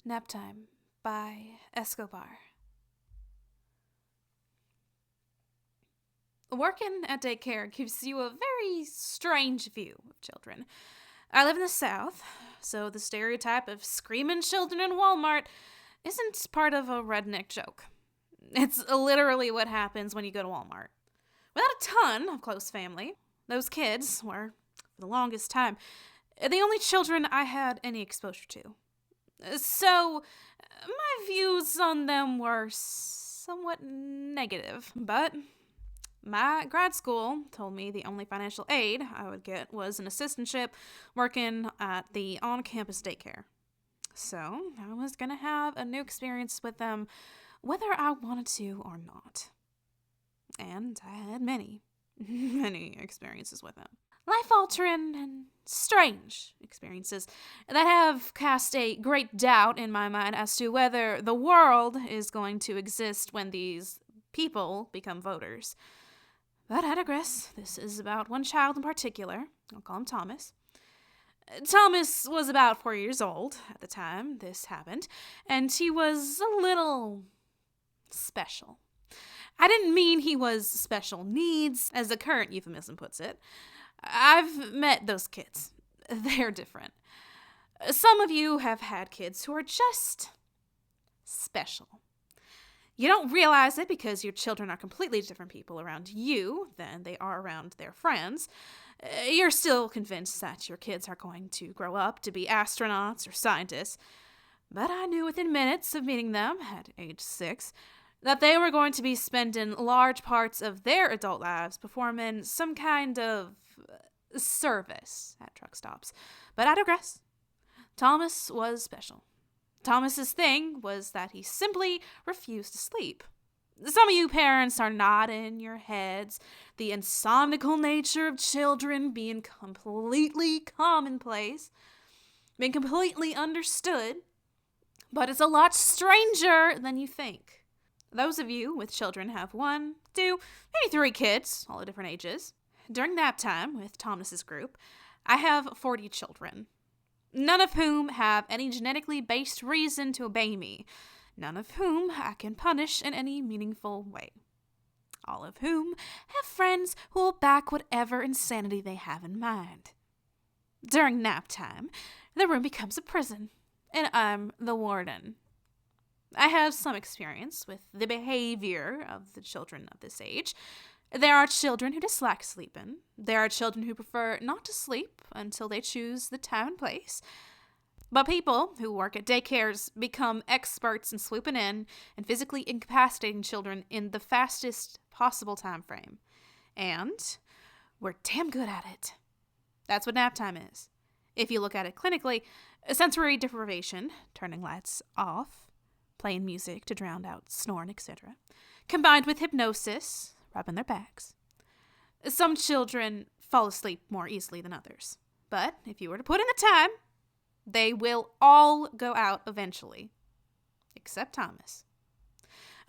Naptime by Eskobar. Working at daycare gives you a very strange view of children. I live in the South, so the stereotype of screaming children in Walmart isn't part of a redneck joke. It's literally what happens when you go to Walmart. Without a ton of close family, those kids were, for the longest time, the only children I had any exposure to. So, my views on them were somewhat negative, but my grad school told me the only financial aid I would get was an assistantship working at the on-campus daycare. So, I was going to have a new experience with them whether I wanted to or not. And I had many experiences with them. Life-altering and strange experiences that have cast a great doubt in my mind as to whether the world is going to exist when these people become voters. But I digress. This is about one child in particular. I'll call him Thomas. Thomas was about 4 years old at the time this happened, and he was a little special. I didn't mean he was special needs, as the current euphemism puts it. I've met those kids. They're different. Some of you have had kids who are just special. You don't realize it because your children are completely different people around you than they are around their friends. You're still convinced that your kids are going to grow up to be astronauts or scientists. But I knew within minutes of meeting them, at age 6, that they were going to be spending large parts of their adult lives performing some kind of service at truck stops. But I digress. Thomas was special. Thomas's thing was that he simply refused to sleep. Some of you parents are nodding your heads, the insomnical nature of children being completely commonplace, being completely understood, but it's a lot stranger than you think. Those of you with children have 1, 2, maybe 3 kids, all at different ages. During nap time with Thomas's group, I have 40 children, none of whom have any genetically based reason to obey me, none of whom I can punish in any meaningful way, all of whom have friends who will back whatever insanity they have in mind. During nap time, the room becomes a prison, and I'm the warden. I have some experience with the behavior of the children of this age. There are children who dislike sleeping. There are children who prefer not to sleep until they choose the time and place. But people who work at daycares become experts in swooping in and physically incapacitating children in the fastest possible time frame. And we're damn good at it. That's what nap time is. If you look at it clinically, sensory deprivation, turning lights off, playing music to drown out snoring, etc., combined with hypnosis, rubbing their backs. Some children fall asleep more easily than others, but if you were to put in the time, they will all go out eventually, except Thomas.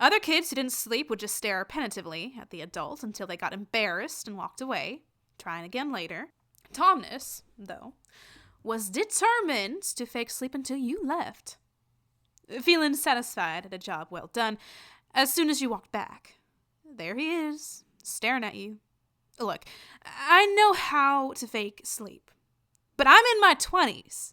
Other kids who didn't sleep would just stare penitently at the adult until they got embarrassed and walked away, trying again later. Thomas, though, was determined to fake sleep until you left, feeling satisfied at a job well done as soon as you walked back. There he is, staring at you. Look, I know how to fake sleep, but I'm in my 20s.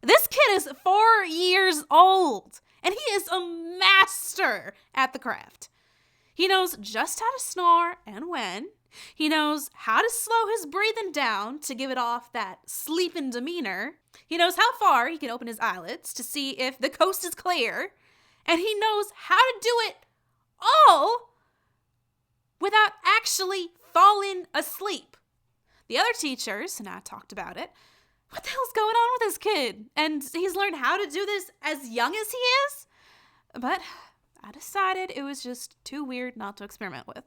This kid is 4 years old, and he is a master at the craft. He knows just how to snore and when. He knows how to slow his breathing down to give it off that sleeping demeanor. He knows how far he can open his eyelids to see if the coast is clear. And he knows how to do it all without actually falling asleep. The other teachers and I talked about it. What the hell's going on with this kid? And he's learned how to do this as young as he is? But I decided it was just too weird not to experiment with.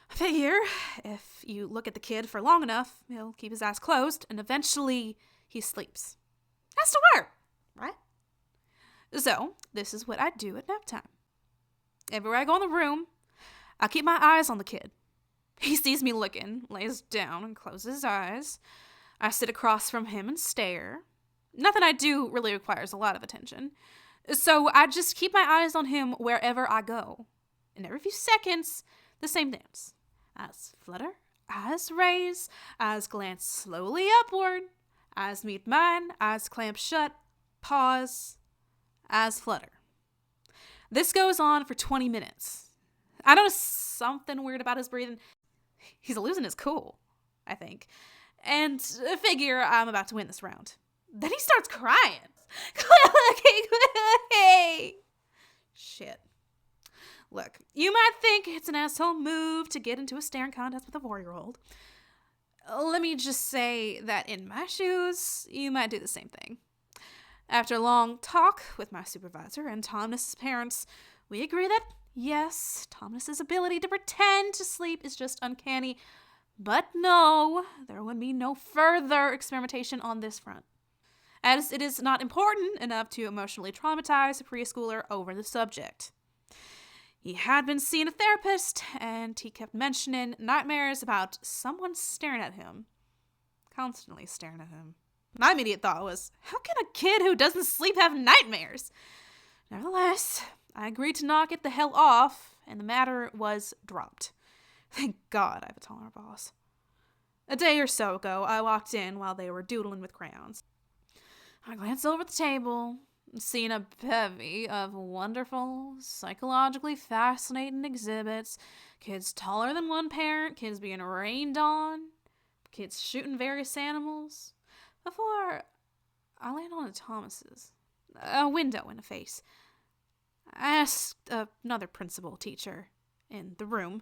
I figure if you look at the kid for long enough, he'll keep his eyes closed and eventually he sleeps. Has to work, right? So this is what I do at nap time. Everywhere I go in the room, I keep my eyes on the kid. He sees me looking, lays down and closes his eyes. I sit across from him and stare. Nothing I do really requires a lot of attention. So I just keep my eyes on him wherever I go. And every few seconds, the same dance. Eyes flutter, eyes raise, eyes glance slowly upward, eyes meet mine, eyes clamp shut, pause, eyes flutter. This goes on for 20 minutes. I notice something weird about his breathing. He's losing his cool, I think. And figure I'm about to win this round. Then he starts crying. Shit. Look, you might think it's an asshole move to get into a staring contest with a 4-year-old. Let me just say that in my shoes, you might do the same thing. After a long talk with my supervisor and Thomas's parents, we agree that, yes, Thomas's ability to pretend to sleep is just uncanny, but no, there would be no further experimentation on this front, as it is not important enough to emotionally traumatize a preschooler over the subject. He had been seeing a therapist, and he kept mentioning nightmares about someone staring at him. Constantly staring at him. My immediate thought was, how can a kid who doesn't sleep have nightmares? Nevertheless, I agreed to knock it the hell off, and the matter was dropped. Thank God I have a taller boss. A day or so ago, I walked in while they were doodling with crayons. I glanced over the table, seeing a bevy of wonderful, psychologically fascinating exhibits, kids taller than one parent, kids being rained on, kids shooting various animals, before I landed on Thomas's. A window in the face. I asked another principal teacher in the room.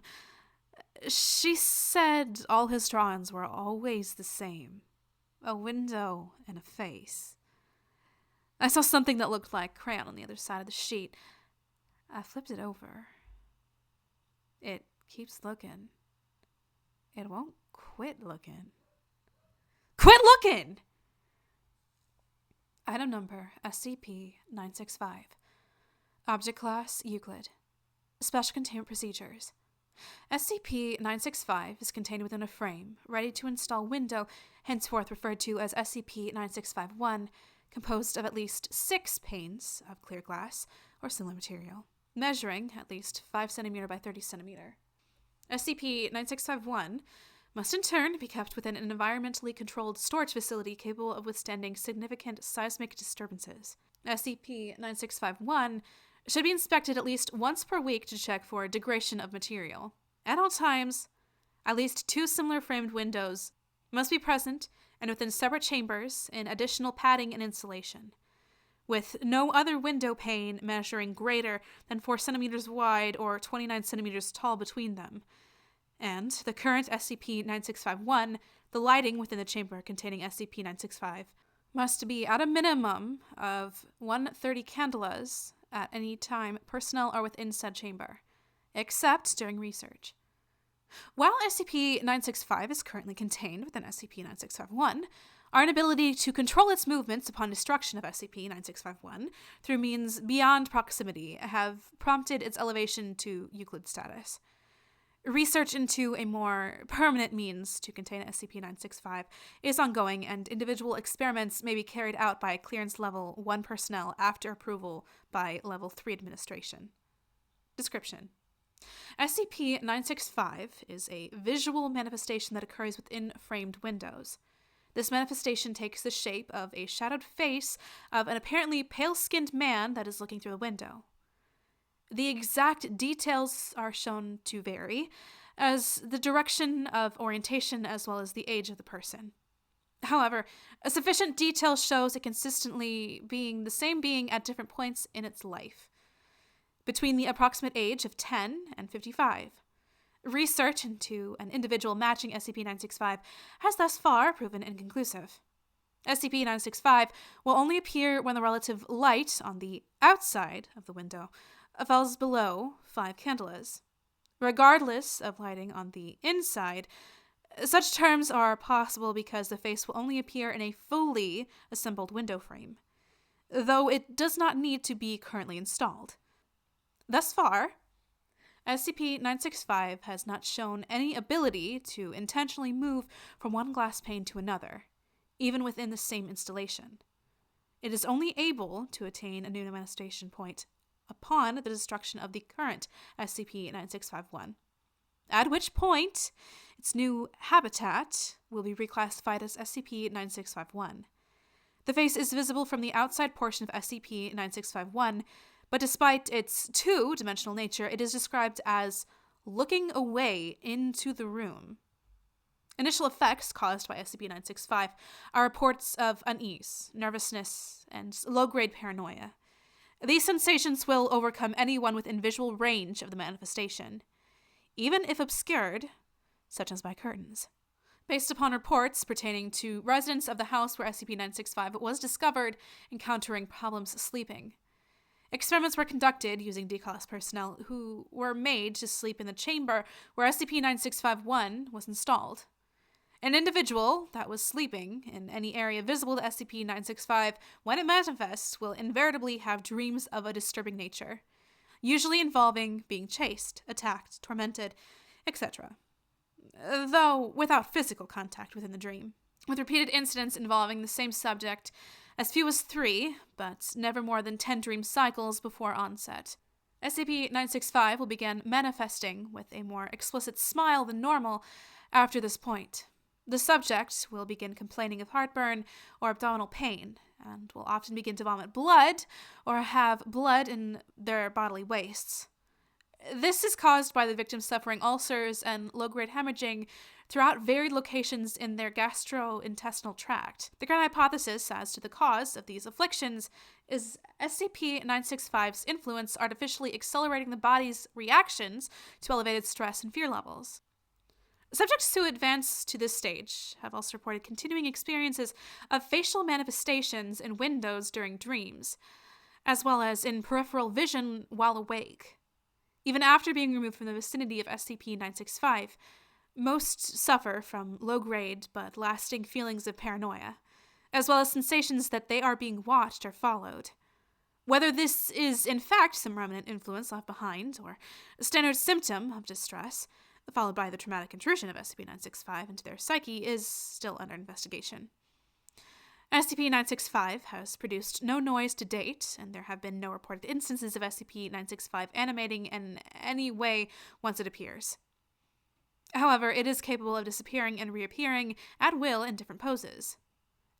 She said all his drawings were always the same. A window and a face. I saw something that looked like crayon on the other side of the sheet. I flipped it over. It keeps looking. It won't quit looking. Quit looking! Item number SCP-965. Object class Euclid. Special containment procedures. SCP-965 is contained within a frame, ready-to-install window, henceforth referred to as SCP-9651, composed of at least 6 panes of clear glass or similar material, measuring at least 5 cm by 30 cm. SCP-9651 must in turn be kept within an environmentally controlled storage facility capable of withstanding significant seismic disturbances. SCP-9651 should be inspected at least once per week to check for degradation of material. At all times, at least 2 similar framed windows must be present and within separate chambers in additional padding and insulation, with no other window pane measuring greater than 4 cm wide or 29 cm tall between them. And the current SCP-9651, the lighting within the chamber containing SCP-965, must be at a minimum of 130 candelas at any time personnel are within said chamber, except during research. While SCP-965 is currently contained within SCP-9651, our inability to control its movements upon destruction of SCP-9651 through means beyond proximity have prompted its elevation to Euclid status. Research into a more permanent means to contain SCP-965 is ongoing, and individual experiments may be carried out by Clearance Level 1 personnel after approval by Level 3 administration. Description: SCP-965 is a visual manifestation that occurs within framed windows. This manifestation takes the shape of a shadowed face of an apparently pale-skinned man that is looking through the window. The exact details are shown to vary, as the direction of orientation as well as the age of the person. However, a sufficient detail shows it consistently being the same being at different points in its life, between the approximate age of 10 and 55. Research into an individual matching SCP-965 has thus far proven inconclusive. SCP-965 will only appear when the relative light on the outside of the window falls below 5 candelas. Regardless of lighting on the inside, such terms are possible because the face will only appear in a fully assembled window frame, though it does not need to be currently installed. Thus far, SCP-965 has not shown any ability to intentionally move from one glass pane to another, even within the same installation. It is only able to attain a new manifestation point upon the destruction of the current SCP-9651, at which point its new habitat will be reclassified as SCP-9651. The face is visible from the outside portion of SCP-9651, but despite its two-dimensional nature, it is described as looking away into the room. Initial effects caused by SCP-965 are reports of unease, nervousness, and low-grade paranoia. These sensations will overcome anyone within visual range of the manifestation, even if obscured, such as by curtains. Based upon reports pertaining to residents of the house where SCP-965 was discovered encountering problems sleeping, experiments were conducted using declass personnel who were made to sleep in the chamber where SCP-9651 was installed. An individual that was sleeping in any area visible to SCP-965 when it manifests will invariably have dreams of a disturbing nature, usually involving being chased, attacked, tormented, etc., though without physical contact within the dream, with repeated incidents involving the same subject as few as 3, but never more than 10 dream cycles before onset. SCP-965 will begin manifesting with a more explicit smile than normal after this point. The subject will begin complaining of heartburn or abdominal pain, and will often begin to vomit blood or have blood in their bodily wastes. This is caused by the victim suffering ulcers and low-grade hemorrhaging throughout varied locations in their gastrointestinal tract. The current hypothesis as to the cause of these afflictions is SCP-965's influence artificially accelerating the body's reactions to elevated stress and fear levels. Subjects who advance to this stage have also reported continuing experiences of facial manifestations in windows during dreams, as well as in peripheral vision while awake. Even after being removed from the vicinity of SCP-965, most suffer from low-grade but lasting feelings of paranoia, as well as sensations that they are being watched or followed. Whether this is in fact some remnant influence left behind, or a standard symptom of distress, followed by the traumatic intrusion of SCP-965 into their psyche, is still under investigation. SCP-965 has produced no noise to date, and there have been no reported instances of SCP-965 animating in any way once it appears. However, it is capable of disappearing and reappearing at will in different poses.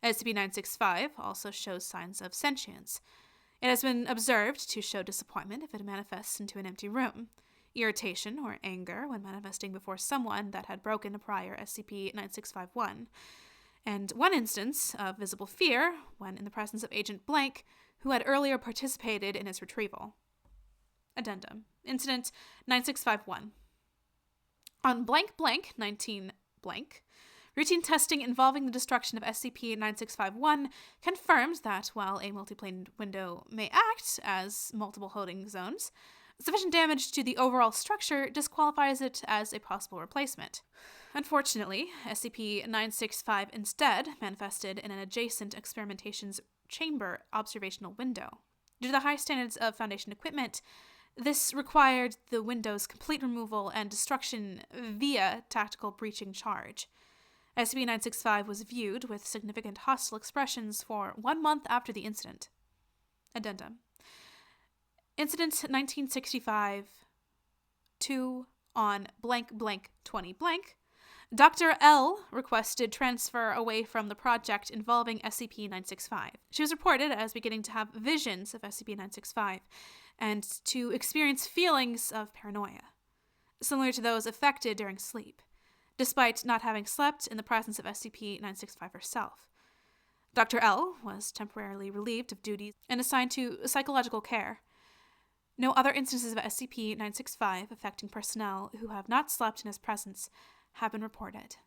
SCP-965 also shows signs of sentience. It has been observed to show disappointment if it manifests into an empty room, irritation or anger when manifesting before someone that had broken a prior SCP-9651, and one instance of visible fear when in the presence of Agent Blank, who had earlier participated in its retrieval. Addendum. Incident 9651. On blank blank 19 blank, routine testing involving the destruction of SCP-9651 confirms that while a multiplane window may act as multiple holding zones, sufficient damage to the overall structure disqualifies it as a possible replacement. Unfortunately, SCP-965 instead manifested in an adjacent experimentation's chamber observational window. Due to the high standards of Foundation equipment, this required the window's complete removal and destruction via tactical breaching charge. SCP-965 was viewed with significant hostile expressions for 1 month after the incident. Addendum. Incident 1965 2 on blank blank 20 blank. Dr. L requested transfer away from the project involving SCP-965. She was reported as beginning to have visions of SCP-965 and to experience feelings of paranoia, similar to those affected during sleep, despite not having slept in the presence of SCP-965 herself. Dr. L was temporarily relieved of duties and assigned to psychological care. No other instances of SCP-965 affecting personnel who have not slept in his presence have been reported.